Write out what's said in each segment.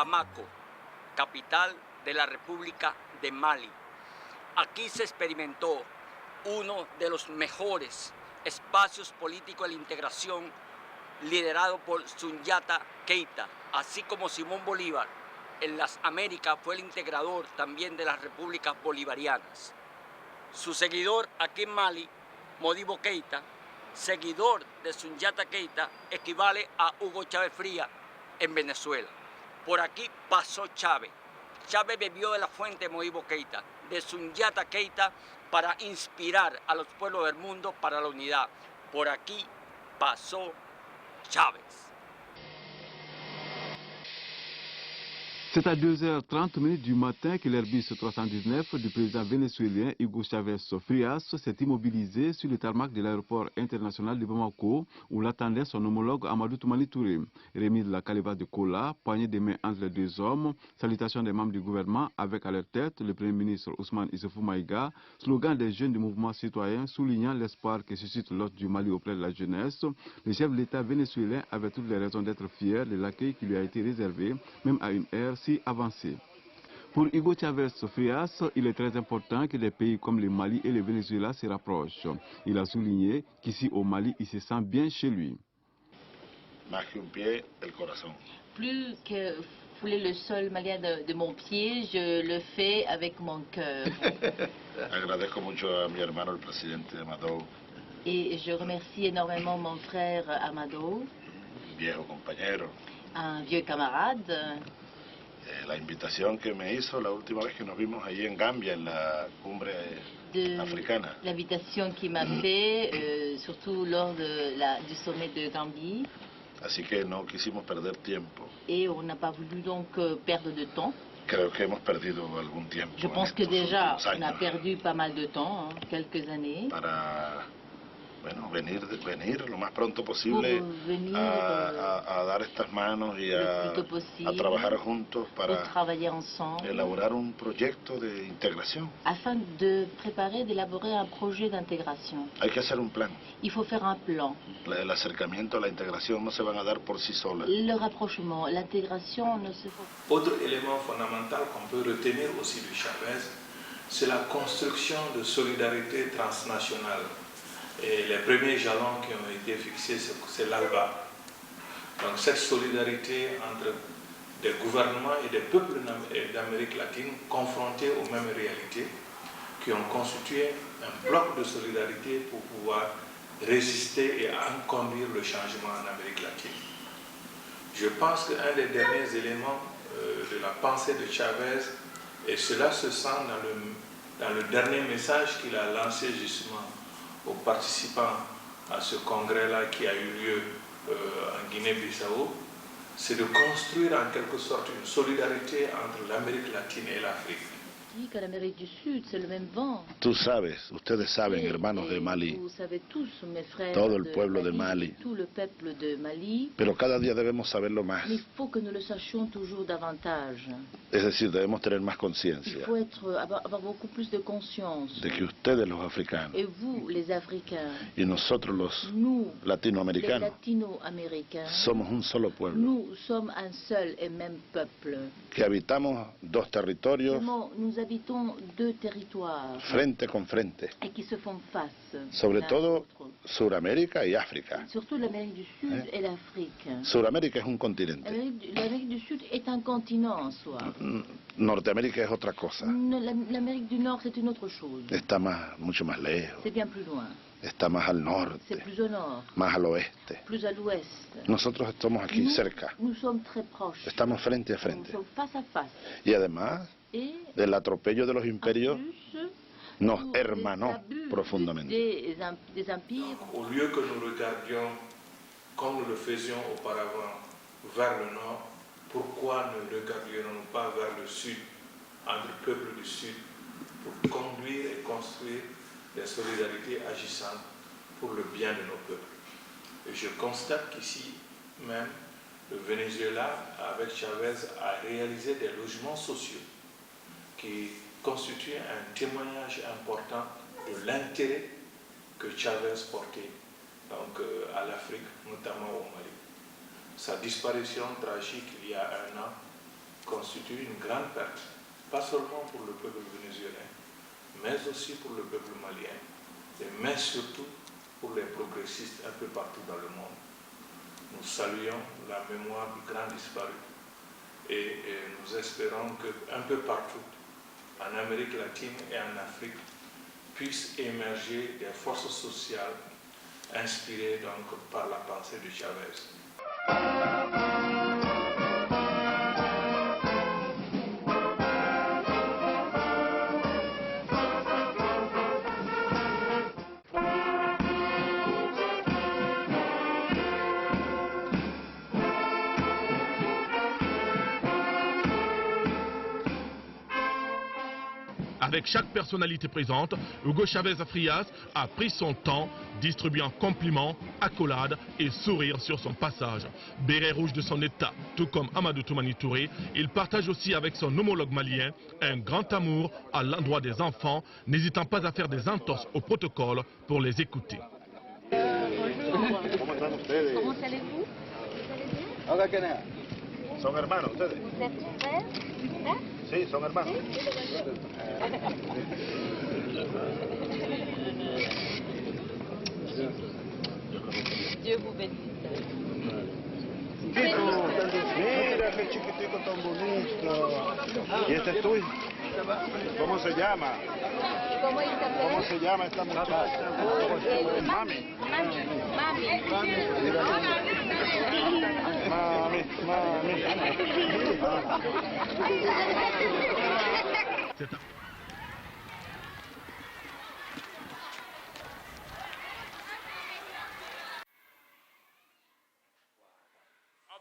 Bamako, capital de la República de Mali. Aquí se experimentó uno de los mejores espacios políticos de la integración liderado por Soundiata Keita, así como Simón Bolívar en las Américas fue el integrador también de las repúblicas bolivarianas. Su seguidor aquí en Mali, Modibo Keita, seguidor de Soundiata Keita, equivale a Hugo Chávez Frías en Venezuela. Por aquí pasó Chávez. Chávez bebió de la fuente de Modibo Keita, de Soundiata Keita, para inspirar a los pueblos del mundo para la unidad. Por aquí pasó Chávez. C'est à 2h30 du matin que l'Airbus 319 du président vénézuélien Hugo Chávez Frias s'est immobilisé sur le tarmac de l'aéroport international de Bamako où l'attendait son homologue Amadou Toumani Touré. Remise de la Kaleva de Kola, poignée de main entre les deux hommes, salutations des membres du gouvernement avec à leur tête le Premier ministre Ousmane Issefou Maïga, slogan des jeunes du mouvement citoyen soulignant l'espoir que suscite l'hôte du Mali auprès de la jeunesse. Le chef de l'État vénézuélien avait toutes les raisons d'être fier de l'accueil qui lui a été réservé, même à une ère si avancée. Pour Hugo Chávez Frias, il est très important que les pays comme le Mali et le Venezuela se rapprochent. Il a souligné qu'ici au Mali, il se sent bien chez lui. Plus que fouler le sol malien de mon pied, je le fais avec mon cœur. Agradezco mucho a mi hermano, el presidente Amado. Et je remercie énormément mon frère Amado, Viejo compañero. un vieux camarade. La invitación que me hizo la última vez que nos vimos allí en Gambia, en la cumbre africana. L'invitation qu'il m'a fait, surtout lors du sommet de Gambie. Así que no quisimos perder tiempo. Et on n'a pas voulu donc perdre de temps. Creo que hemos perdido algún tiempo. Je pense que déjà on a perdu pas mal de temps, quelques années. Para venir lo más pronto posible a dar estas manos y a trabajar juntos para elaborar un proyecto de integración. Afin d'élaborer un projet d'intégration. Hay que hacer un plan. Il faut faire un plan. El acercamiento, la integración no se van a dar por sí solas. Le rapprochement, l'intégration ne se fait pas. Autre élément fondamental qu'on peut retenir aussi de Chavez, c'est la construction de solidarité transnationale. Et les premiers jalons qui ont été fixés, c'est l'ALBA. Donc cette solidarité entre des gouvernements et des peuples d'Amérique latine confrontés aux mêmes réalités, qui ont constitué un bloc de solidarité pour pouvoir résister et conduire le changement en Amérique latine. Je pense qu'un des derniers éléments de la pensée de Chavez, et cela se sent dans le dernier message qu'il a lancé justement aux participants à ce congrès-là qui a eu lieu en Guinée-Bissau, c'est de construire en quelque sorte une solidarité entre l'Amérique latine et l'Afrique. qu'en Amérique du Sud, c'est le même vent. Tú sabes, ustedes saben, hermanos de Mali, Vous savez tous, mes frères, todo el pueblo de Mali, tout le peuple de Mali. pero cada día debemos saberlo más. Mais il faut que nous le sachions toujours davantage. Es decir, debemos tener más Il conciencia faut avoir beaucoup plus de conscience. de que ustedes los africanos Et vous, les Africains, y nosotros los nous, les latinoamericanos Latino-Américains, somos un solo pueblo, nous sommes un seul et même peuple. que habitamos dos territorios Seulement, nous habitons deux territoires frente con frente, et qui se font face. sobre l'un à todo l'autre. Suramérica y África. Surtout l'Amérique du Sud et l'Afrique. Suramérica es un continente, L'Amérique du Sud est un continent en soi. Norteamérica es otra cosa, L'Amérique du Nord, c'est une autre chose. está mucho más lejos, C'est bien plus loin. está más al C'est norte, plus au nord, más al oeste. plus à l'ouest. Nosotros estamos aquí Nous, cerca, nous sommes très proches. estamos frente a Nous frente. sommes face à face. Y además, Et el atropello de los en imperios plus, nos tous hermanó les abus profundamente. des empires. Au lieu que nous regardions comme nous le faisions auparavant vers le nord, pourquoi ne regardions-nous pas vers le sud, entre peuples du sud, pour conduire et construire des solidarités agissantes pour le bien de nos peuples. Et je constate qu'ici même, le Venezuela, avec Chavez, a réalisé des logements sociaux qui constituent un témoignage important de l'intérêt que Chavez portait donc, à l'Afrique, notamment au Mali. Sa disparition tragique il y a un an constitue une grande perte, pas seulement pour le peuple vénézuélien, mais aussi pour le peuple malien, mais surtout pour les progressistes un peu partout dans le monde. Nous saluons la mémoire du grand disparu et nous espérons qu'un peu partout, en Amérique latine et en Afrique, puissent émerger des forces sociales inspirées donc par la pensée de Chavez. Avec chaque personnalité présente, Hugo Chavez Frías a pris son temps, distribuant compliments, accolades et sourires sur son passage. Béret rouge de son état, tout comme Amadou Toumani Touré, il partage aussi avec son homologue malien un grand amour à l'endroit des enfants, n'hésitant pas à faire des entorses au protocole pour les écouter. Bonjour. Comment allez-vous? ¿Son hermanos ustedes? Vous êtes frères? Sí, son hermanos. Dieu vous bénisse. Mira qué chiquitico tan bonito. ¿Y este es tuyo? ¿Cómo se llama? ¿Cómo il s'appelle? ¿Cómo se llama esta muchacha? Mami.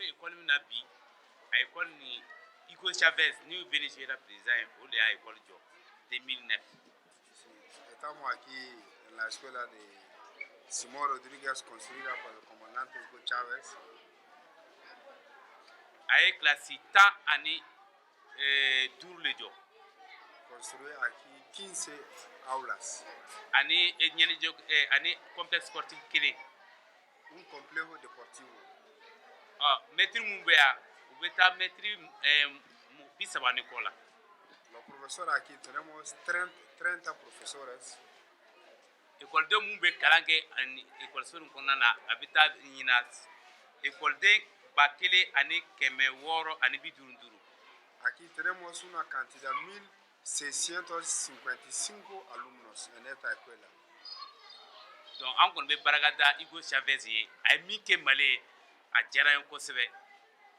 École min na bi a école ni Hugo Chavez ni Venezuela président o de a école jo 2009. Estamos aquí en la escuela de Simón Rodríguez construida por el comandante Hugo Chávez. A classe ta ani dur le jo. Construye aquí 15 aulas. Ani nyani jo ani complexe sportif kele. Un complejo deportivo. Maître Moumbea, vous êtes maître Pisaba Nicola. Los profesores aquí tenemos 30 profesores. École de Mumbe Kalange en école sur Konana, habitat Ninas. École de Bakele ani Kemeworo ani Bidurunduru. Aquí tenemos una cantidad de 1,655 alumnos en esta escuela. Donc, on connaît Baragada Hugo Chavez, a mis que malé. A diyara en kosɛbɛ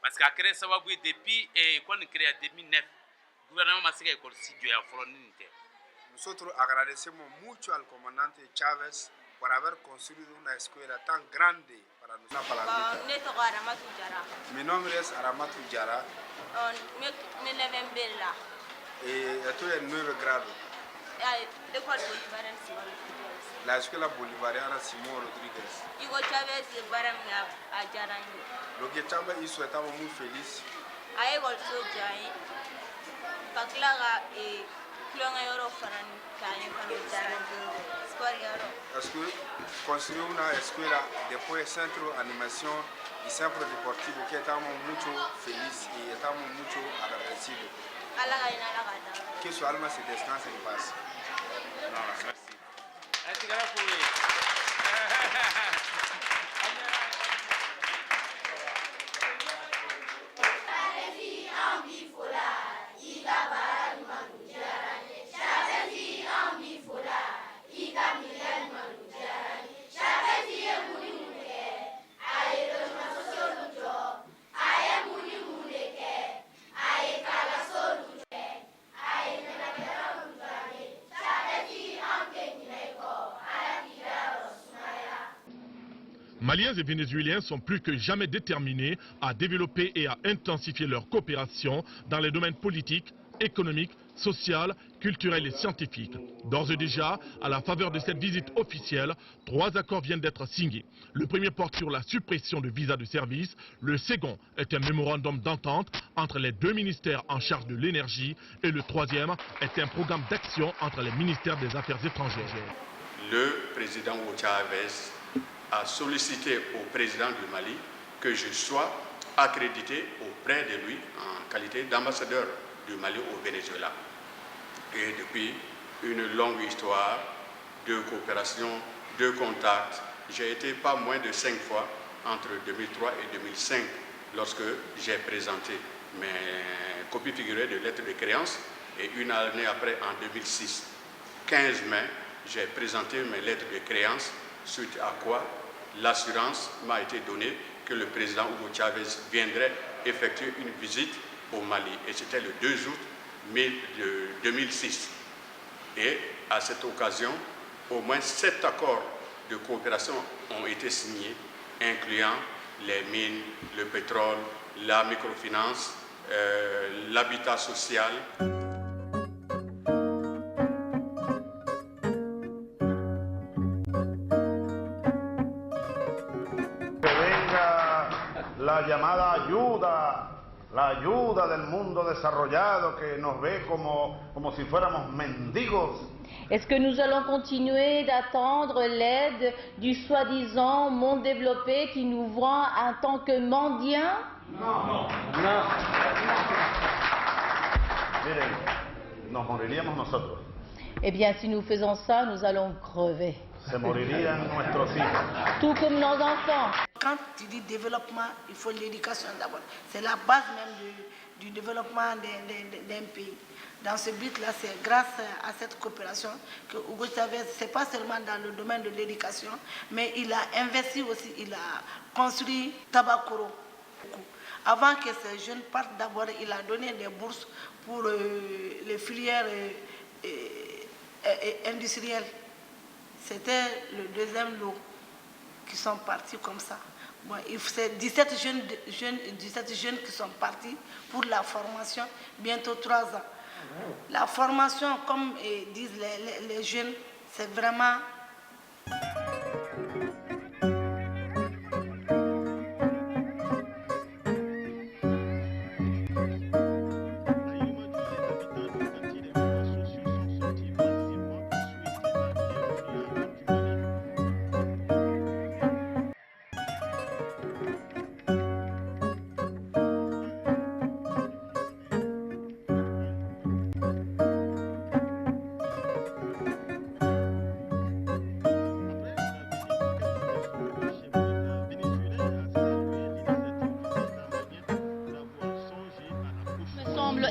parce que a kɛra sababu ye depuis école nin créé en 2009 gouvernement ma se ka école si jɔya fɔlɔ ni nin tɛ. Nosotros agradecemos mucho al comandante Chávez por haber construido una escuela tan grande para nosotros. Ne tɔgɔ Aramatu Jara. Mi nombre es Aramatu Jara. Me lève belle là. Estoy en 9 grado. L'école bolivarienne Simón Rodríguez. La escuela bolivariana Simón Rodríguez. Hugo Chávez baramna a Jarani. Lo que Chávez hizo, estamos muy felices. A école Sojain. Paklaga y Clon Euro Farani Kain Jarani. Parce que construir una escuela después centro de animación y centro deportivo que estamos mucho felices y estamos mucho agradecidos. Que su alma se descanse en paz. No, merci. Merci beaucoup. Maliens et Vénézuéliens sont plus que jamais déterminés à développer et à intensifier leur coopération dans les domaines politiques, économiques, social, culturel et scientifique. D'ores et déjà, à la faveur de cette visite officielle, 3 accords viennent d'être signés. Le premier porte sur la suppression de visas de service. Le second est un mémorandum d'entente entre les 2 ministères en charge de l'énergie. Et le troisième est un programme d'action entre les ministères des Affaires étrangères. Le président Hugo Chavez a sollicité au président du Mali que je sois accrédité auprès de lui en qualité d'ambassadeur du Mali au Venezuela. Et depuis une longue histoire de coopération, de contacts, j'ai été pas moins de 5 fois entre 2003 et 2005 lorsque j'ai présenté mes copies figurées de lettres de créance et une année après, en 2006, 15 mai, j'ai présenté mes lettres de créance, suite à quoi l'assurance m'a été donnée que le président Hugo Chavez viendrait effectuer une visite au Mali. Et c'était le 2 août 2006. Et à cette occasion, au moins 7 accords de coopération ont été signés, incluant les mines, le pétrole, la microfinance, l'habitat social. Que venga la llamada ayuda, la ayuda del mundo desarrollado que nos ve como si fuéramos mendigos. Est-ce que nous allons continuer d'attendre l'aide du soi-disant monde développé qui nous voit en tant que mendiants? No. Miren, nos moriríamos nosotros. Eh bien, si nous faisons ça, nous allons crever. Se morirían nuestros hijos. Tout comme nos enfants. Quand tu dis développement, il faut l'éducation d'abord. C'est la base même du développement d'un pays. Dans ce but-là, c'est grâce à cette coopération que Hugo Chavez, ce n'est pas seulement dans le domaine de l'éducation, mais il a investi aussi, il a construit Tabakoro. Avant que ces jeunes partent, d'abord, il a donné des bourses pour les filières industrielles. C'était le deuxième lot qui sont partis comme ça. Bon, c'est 17 jeunes qui sont partis pour la formation, bientôt 3 ans. La formation, comme disent les jeunes, c'est vraiment...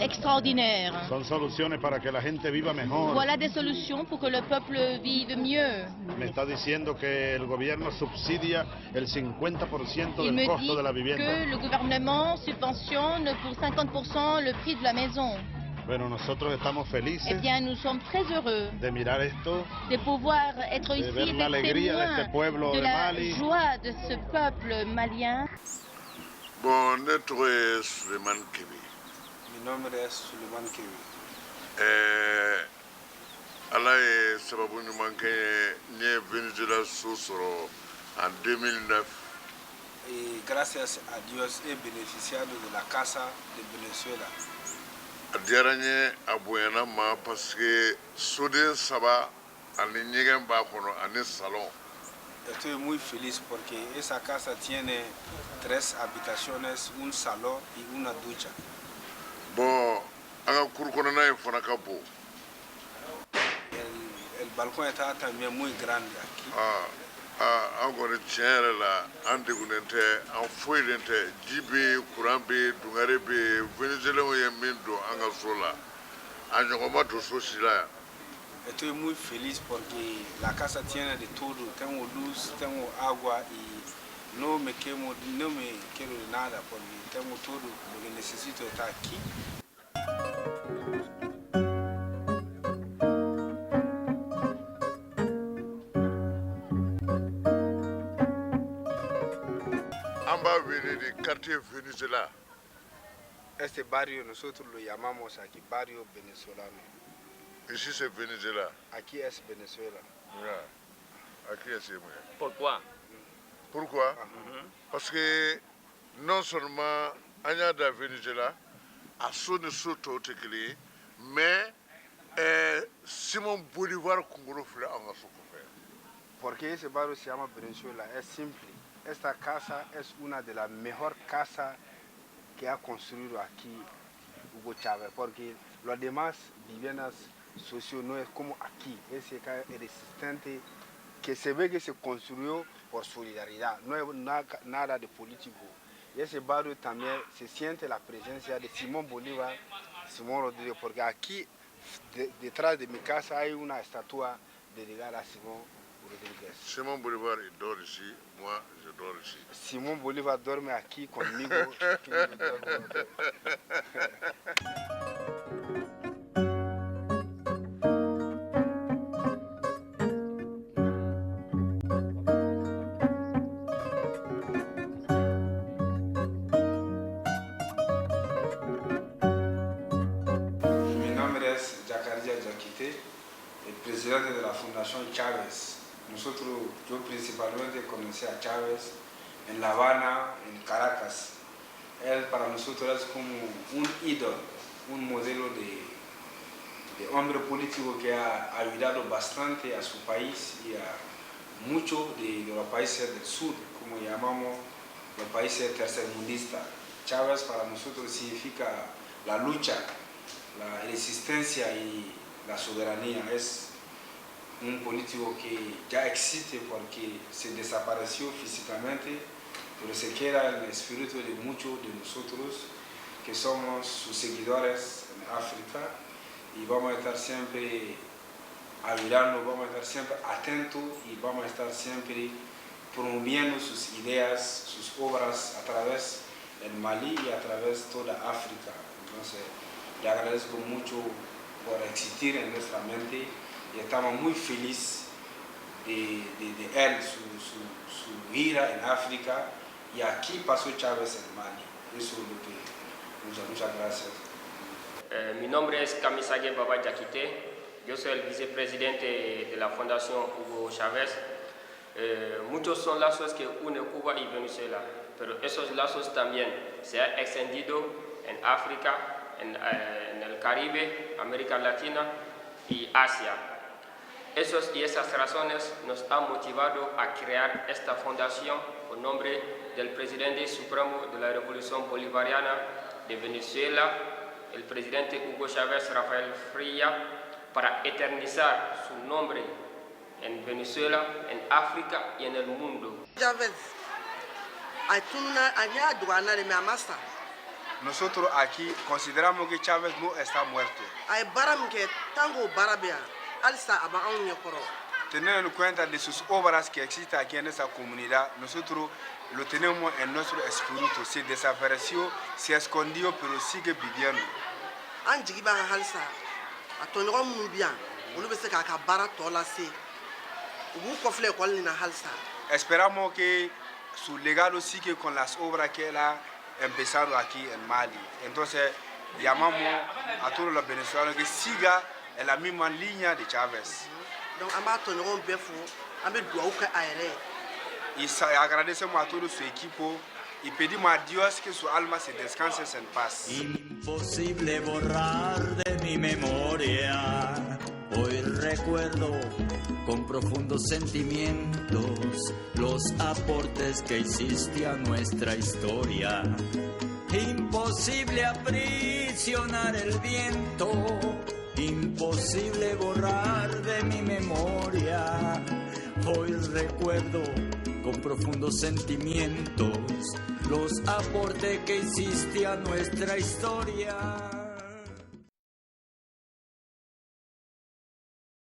Extraordinaire. Son soluciones para que la gente viva mejor. Voilà des solutions pour que le peuple vive mieux. Me está diciendo que el gobierno subsidia el 50% del costo de la vivienda. Que le gouvernement subventionne pour 50% le prix de la maison. Bueno, nosotros estamos felices. Eh bien, nous sommes très heureux de mirar esto, de pouvoir être ici et d'être témoins de la joie de ce peuple malien. Bon, notre est Suleiman Kébi. Mi nombre es Suleiman Kébi. Ala ye sababu ɲuman kɛ n ye Venezuela so sɔrɔ en 2009. Y gracias a Dios he beneficiado de la casa de Venezuela. A diyara n ye a bonyana ma parce que soden 3 ani ɲɛgɛn b'a kɔnɔ ani salon. Estoy muy feliz porque esa casa tiene 3 habitaciones, un salón y una ducha. Bon, an ka kuru kɔnɔna in fana ka bon. El balcón está también muy grande aquí. An kɔni tiɲɛ yɛrɛ la an degunnen tɛ, an foyilen tɛ. Ji bɛ yen, kuran bɛ yen, dungare bɛ yen. Venezuelenw ye min don an ka so la, a ɲɔgɔn ma don so si la yan. Estoy muy feliz porque la casa tiene de todo. Tengo luz, tengo agua y no me quiero de nada porque tengo todo lo que necesito estar aquí. Quartier Venezuela. Este barrio nosotros lo llamamos aquí barrio venezolano. Ici c'est Venezuela. Aquí es Venezuela. Aquí es Pourquoi? Pourquoi? Parce que non seulement on a da Venezuela, a sonné surtout tekili, mais Simon Bolivar Kungolo fle en faire. Porque ese barrio se llama Venezuela, es simple. Esta casa es una de las mejores casas que ha construido aquí Hugo Chávez, porque las demás viviendas sociales no es como aquí, es resistente, que se ve que se construyó por solidaridad, no es nada de político. Y ese barrio también se siente la presencia de Simón Bolívar, Simón Rodríguez, porque aquí detrás de mi casa hay una estatua dedicada a Simón Rodríguez. Simón Bolívar dort ici, moi je dors ici. Simón Bolívar duerme aquí conmigo. El presidente de la Fundación Chávez. Yo principalmente conocí a Chávez en La Habana, en Caracas. Él para nosotros es como un ídolo, un modelo de hombre político que ha ayudado bastante a su país y a muchos de los países del sur, como llamamos los países tercermundistas. Chávez para nosotros significa la lucha, la resistencia y la soberanía. Es un político que ya existe porque se desapareció físicamente, pero se queda en el espíritu de muchos de nosotros que somos sus seguidores en África, y vamos a estar siempre ayudando, vamos a estar siempre atentos y vamos a estar siempre promoviendo sus ideas, sus obras a través del Mali y a través de toda África. Entonces, le agradezco mucho por existir en nuestra mente y estamos muy felices de él, su gira en África, y aquí pasó Chávez en Mali. Eso es lo que... Muchas gracias. Mi nombre es Kamisage Baba Diakité, yo soy el vicepresidente de la Fundación Hugo Chávez. Muchos son lazos que unen Cuba y Venezuela, pero esos lazos también se han extendido en África, en el Caribe, América Latina y Asia. Esas razones nos han motivado a crear esta fundación con nombre del presidente supremo de la Revolución Bolivariana de Venezuela, el presidente Hugo Chávez Rafael Fría, para eternizar su nombre en Venezuela, en África y en el mundo. Nosotros aquí consideramos que Chávez no está muerto. Teniendo en cuenta de sus obras que existen aquí en esta comunidad, nosotros lo tenemos en nuestro espíritu. Se desapareció, se escondió, pero sigue viviendo. Esperamos que su legado sigue con las obras que él ha empezado aquí en Mali. Entonces llamamos a todos los venezolanos que sigan en la misma línea de Chávez. Y agradecemos a todo su equipo y pedimos a Dios que su alma se descanse en paz. Imposible borrar de mi memoria, hoy recuerdo con profundos sentimientos los aportes que hiciste a nuestra historia. Imposible aprisionar el viento, imposible borrar de mi memoria. Hoy recuerdo con profundos sentimientos los aportes que hiciste a nuestra historia.